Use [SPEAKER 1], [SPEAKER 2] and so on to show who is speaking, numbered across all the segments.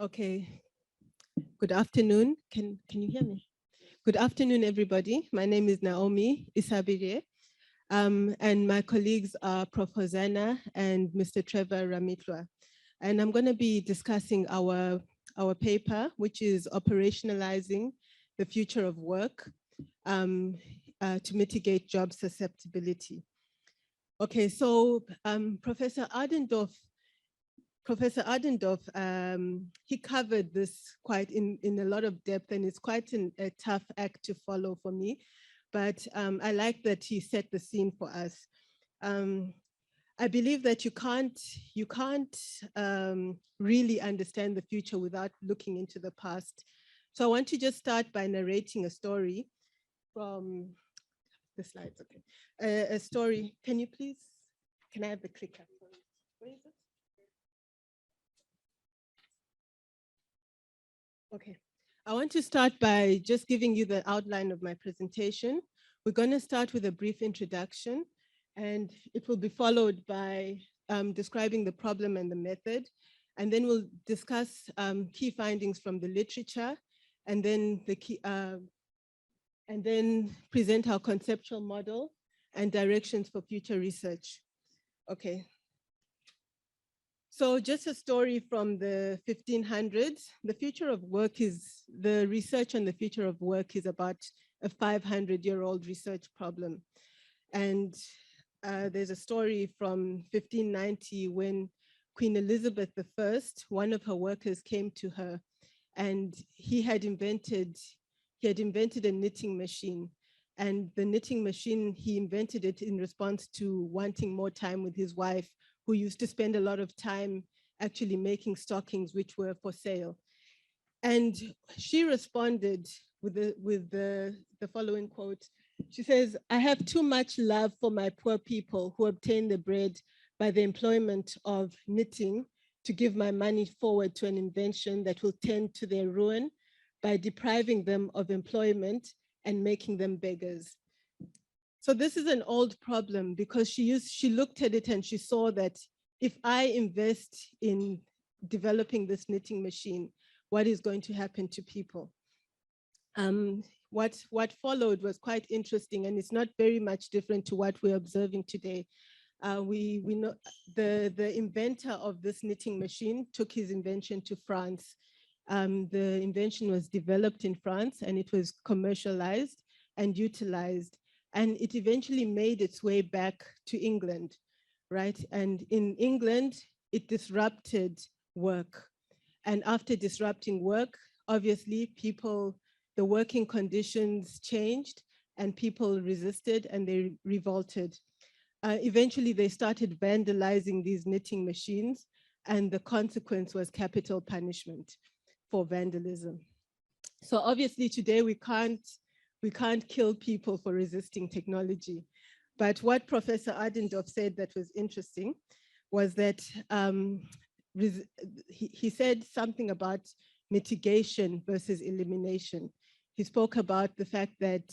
[SPEAKER 1] Okay, good afternoon. Can you hear me? Good afternoon, everybody. My name is Naomi Isabirye, and my colleagues are Prof. Hossana and Mr. Trevor Rammitlwa. And I'm going to be discussing our paper, which is operationalizing the future of work to mitigate job susceptibility. Okay, so Professor Adendorf, he covered this quite in a lot of depth, and it's quite a tough act to follow for me, but I like that he set the scene for us. I believe that you can't really understand the future without looking into the past. So I want to just start by narrating a story from the slides, okay. A story, can I have the clicker? Where is it? Okay, I want to start by just giving you the outline of my presentation. We're going to start with a brief introduction, and it will be followed by describing the problem and the method. And then we'll discuss key findings from the literature, and then present our conceptual model and directions for future research. Okay. So just a story from the 1500s. The future of work the research on the future of work is about a 500-year-old research problem. And there's a story from 1590 when Queen Elizabeth I, one of her workers came to her, and he had invented a knitting machine. And the knitting machine, he invented it in response to wanting more time with his wife, who used to spend a lot of time actually making stockings which were for sale. And she responded with the following quote. She says, "I have too much love for my poor people who obtain the bread by the employment of knitting to give my money forward to an invention that will tend to their ruin by depriving them of employment and making them beggars." So this is an old problem because she looked at it and she saw that if I invest in developing this knitting machine, what is going to happen to people? What followed was quite interesting, and it's not very much different to what we're observing today. We know the inventor of this knitting machine took his invention to France. The invention was developed in France and it was commercialized and utilized, and it eventually made its way back to England, right? And in England, it disrupted work. And after disrupting work, obviously the working conditions changed and people resisted and they revolted. Eventually, they started vandalizing these knitting machines, and the consequence was capital punishment for vandalism. So obviously today we can't kill people for resisting technology. But what Professor Adendorf said that was interesting was that he said something about mitigation versus elimination. He spoke about the fact that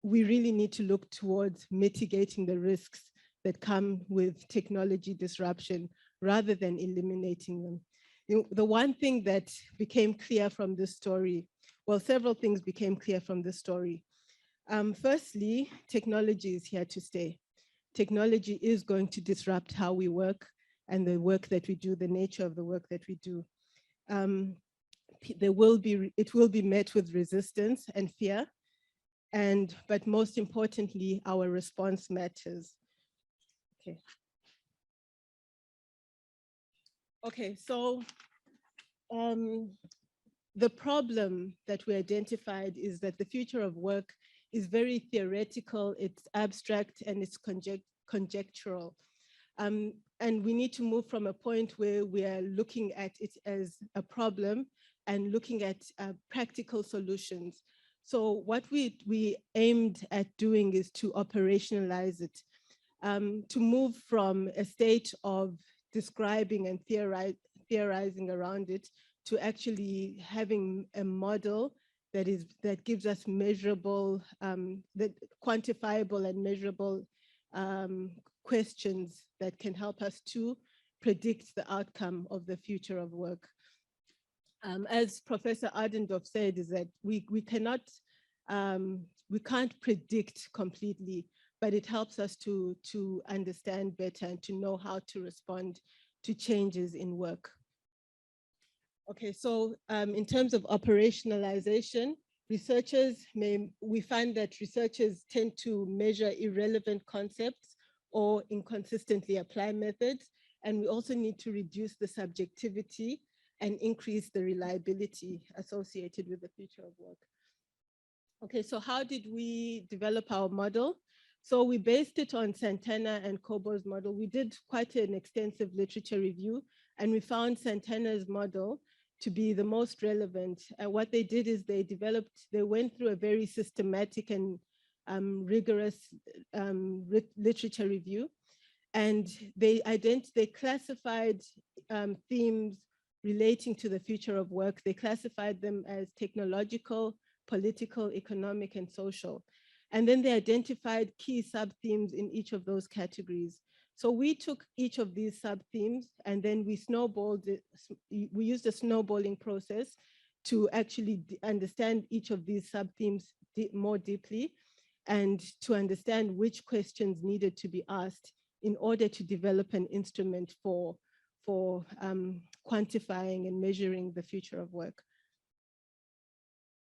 [SPEAKER 1] we really need to look towards mitigating the risks that come with technology disruption rather than eliminating them. The one thing that became clear from this story, well, several things became clear from this story. Firstly, technology is here to stay. Technology is going to disrupt how we work and the work that we do, the nature of the work that we do. It will be met with resistance and fear, but most importantly, our response matters. Okay. Okay, so the problem that we identified is that the future of work is very theoretical, it's abstract, and it's conjectural. And we need to move from a point where we are looking at it as a problem and looking at practical solutions. So what we aimed at doing is to operationalize it, to move from a state of describing and theorizing around it to actually having a model that gives us measurable, that quantifiable and measurable questions that can help us to predict the outcome of the future of work. As Professor Ardendorf said, is that we can't predict completely, but it helps us to understand better and to know how to respond to changes in work. Okay, so in terms of operationalization, we find that researchers tend to measure irrelevant concepts or inconsistently apply methods. And we also need to reduce the subjectivity and increase the reliability associated with the future of work. Okay, so how did we develop our model? So we based it on Santana and Kobo's model. We did quite an extensive literature review, and we found Santana's model to be the most relevant. What they did is they went through a very systematic and rigorous literature review, and they classified themes relating to the future of work. They classified them as technological, political, economic, and social. And then they identified key sub-themes in each of those categories. So we took each of these sub-themes and then we used a snowballing process to actually understand each of these sub-themes more deeply and to understand which questions needed to be asked in order to develop an instrument for quantifying and measuring the future of work.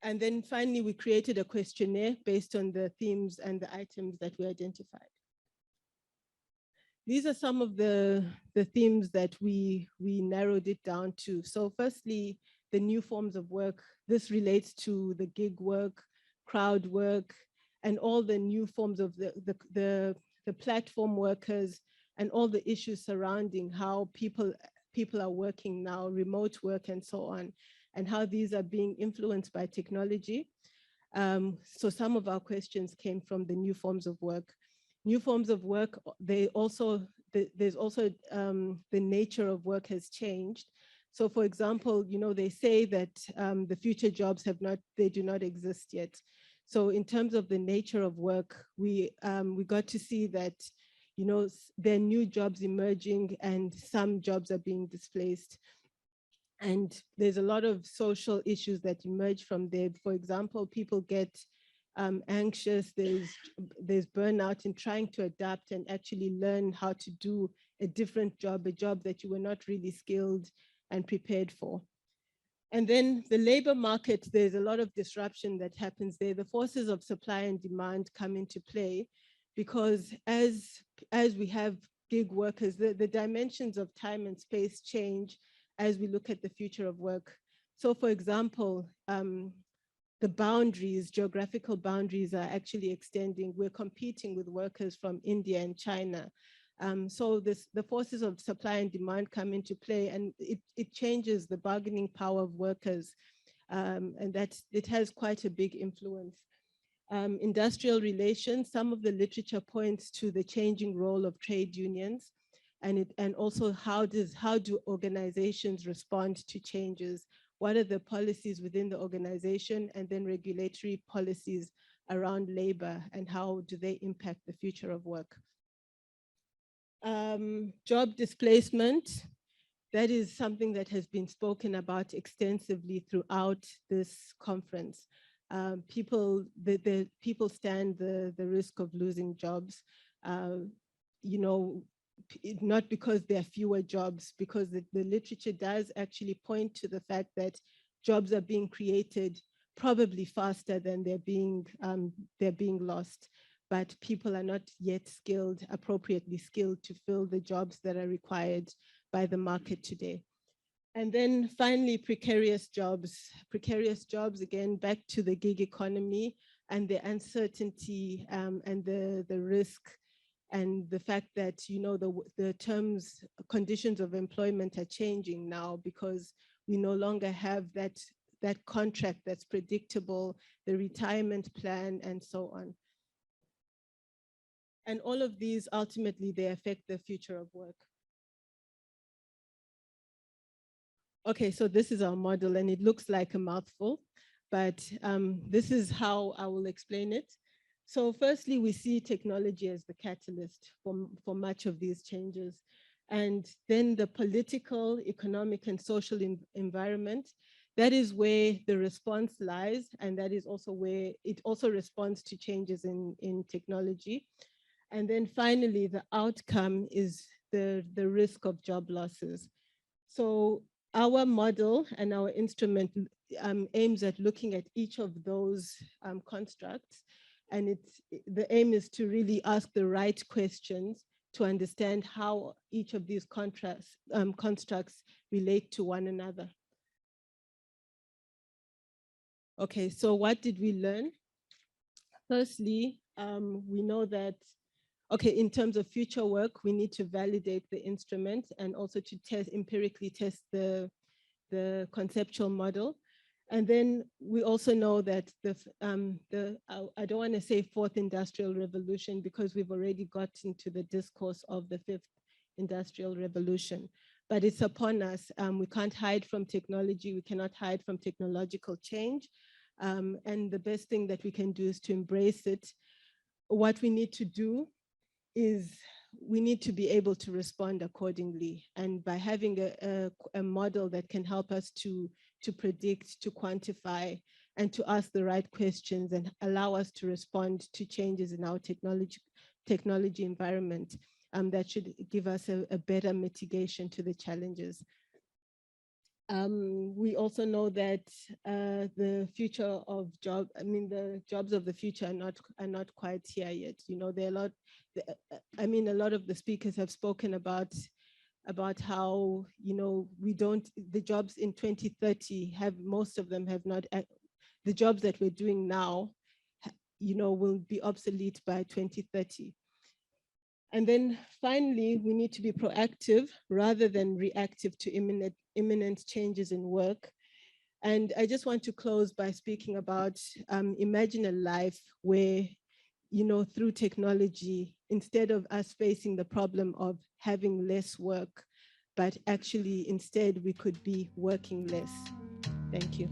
[SPEAKER 1] And then finally, we created a questionnaire based on the themes and the items that we identified. These are some of the themes that we narrowed it down to. So firstly, the new forms of work. This relates to the gig work, crowd work, and all the new forms of the platform workers and all the issues surrounding how people are working now, remote work and so on, and how these are being influenced by technology. So some of our questions came from the new forms of work. New forms of work, there's also the nature of work has changed. So for example, they say that the future jobs they do not exist yet. So in terms of the nature of work, we got to see that, there are new jobs emerging and some jobs are being displaced. And there's a lot of social issues that emerge from there. For example, people get anxious, there's burnout in trying to adapt and actually learn how to do a different job, a job that you were not really skilled and prepared for. And then the labor market, there's a lot of disruption that happens there. The forces of supply and demand come into play because as we have gig workers, the dimensions of time and space change as we look at the future of work. So for example, the boundaries, geographical boundaries are actually extending. We're competing with workers from India and China. So the forces of supply and demand come into play and it changes the bargaining power of workers. And it has quite a big influence. Industrial relations, some of the literature points to the changing role of trade unions and also how do organizations respond to changes? What are the policies within the organization and then regulatory policies around labor and how do they impact the future of work? Job displacement, that is something that has been spoken about extensively throughout this conference. People stand the risk of losing jobs, not because there are fewer jobs, because the literature does actually point to the fact that jobs are being created probably faster than they're being lost, but people are not yet appropriately skilled to fill the jobs that are required by the market today. And then finally, precarious jobs. Precarious jobs, again, back to the gig economy and the uncertainty and the risk and the fact that, the conditions of employment are changing now because we no longer have that contract that's predictable, the retirement plan, and so on. And all of these, ultimately, they affect the future of work. Okay, so this is our model and it looks like a mouthful, but this is how I will explain it. So firstly, we see technology as the catalyst for much of these changes. And then the political, economic, and social environment. That is where the response lies, and that is also where it also responds to changes in technology. And then finally, the outcome is the risk of job losses. So our model and our instrument aims at looking at each of those constructs. And the aim is to really ask the right questions to understand how each of these constructs relate to one another. Okay, so what did we learn? Firstly, we know that, okay, in terms of future work, we need to validate the instrument and also to empirically test the conceptual model. And then we also know that I don't want to say fourth industrial revolution because we've already gotten to the discourse of the fifth industrial revolution, but it's upon us. We can't hide from technology. We cannot hide from technological change. And the best thing that we can do is to embrace it. What we need to do is we need to be able to respond accordingly. And by having a model that can help us to predict, to quantify, and to ask the right questions and allow us to respond to changes in our technology environment, that should give us a better mitigation to the challenges. We also know that the future of the jobs of the future are not quite here yet. You know, there are a lot of the speakers have spoken about how, you know, the jobs in 2030 most of them have not, the jobs that we're doing now, you know, will be obsolete by 2030. And then finally, we need to be proactive rather than reactive to imminent changes in work. And I just want to close by speaking about imagine a life where, you know, through technology, instead of us facing the problem of having less work, but actually instead we could be working less. Thank you.